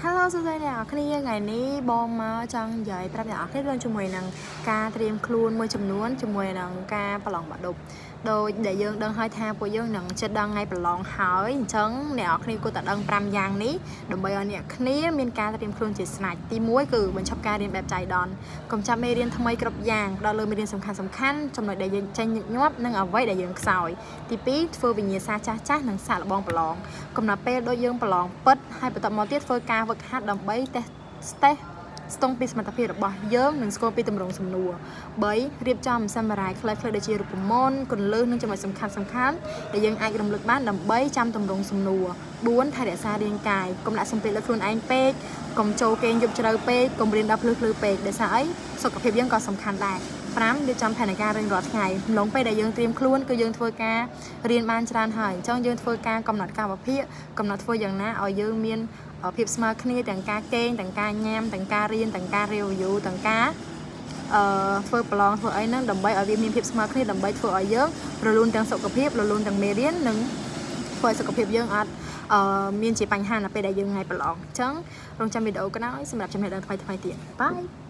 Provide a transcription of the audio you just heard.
Hello សួស្តីអ្នកនរគ្នាថ្ងៃនេះបងមកចង់និយាយប្រាប់អ្នកនរគ្នារឿងជាមួយនឹងការត្រៀមខ្លួនមួយចំនួនជាមួយនឹងការប្រឡងបាក់ឌុបដោយដែលយើងដឹងហើយថាពួកយើងនឹងចិត្តដល់ថ្ងៃប្រឡងហើយអញ្ចឹងអ្នកនរគ្នាគួរតែដឹង5យ៉ាងនេះដើម្បីឲ្យអ្នកគ្នាមានការត្រៀមខ្លួនជាស្រេចទី1គឺបញ្ឈប់ការរៀនបែបចៃដន្យកុំចាប់មេរៀនថ្មីគ្រប់យ៉ាងផ្ដោតលើមេរៀនសំខាន់ចំណុចដែលយើងចេញញឹកញាប់និងអ្វីដែលយើងខ្សោយទី2ធ្វើវិញ្ញាសាចាស់និងសាកល្បងប្រឡងកំណត់ពេលដូចយើងប្រឡងពិតហើយបន្តមកទៀតធ្វើការវឹកហាត់ដើម្បីតេស្តស្ទង់ពីសមត្ថភាពរបស់យើងនិងស្គាល់ពីទម្រង់សំណួរ3រៀបចំសម្ភារៈខ្លីៗដូចជារូបមន្តគន្លឹះនិងចំណុចសំខាន់ដែលយើងអាចរំលឹកបានដើម្បីចាំទម្រង់សំណួរ4ថែរក្សារាងកាយកុំដាក់សម្ពាធលើខ្លួនឯងពេកកុំចូលគេងយប់ជ្រៅពេកកុំរៀនដល់ភ្លឺពេកដោយសារអីសុខភាពយើងក៏សំខាន់ដែរ5រៀបចំផែនការរៀនរាល់ថ្ងៃម្លងពេលដែលយើងត្រៀមខ្លួនគឺយើងធ្វើការរៀនបានច្រើនហើយអញ្ចឹងយើងធ្វើការកំណត់កាលវិភាគកំណត់ធ្វើយ៉ាងណាឲ្យយើងមានភាពស្មើគ្នាទាំងការគេងទាំងការញ៉ាំទាំងការរៀនទាំងការ review ទាំងការធ្វើប្រឡងធ្វើអីហ្នឹងដើម្បីឲ្យវាមានភាពស្មើគ្នាដើម្បីធ្វើឲ្យយើងរលូនទាំងសុខភាពរលូនទាំងមេរៀននិងធ្វើឲ្យសុខភាពយើងអត់មានជាបញ្ហានៅពេលដែលយើងថ្ងៃប្រឡងអញ្ចឹងរងចាំវីដេអូក្រោយសម្រាប់ចំណេះដឹងថ្មីទៀតបាយ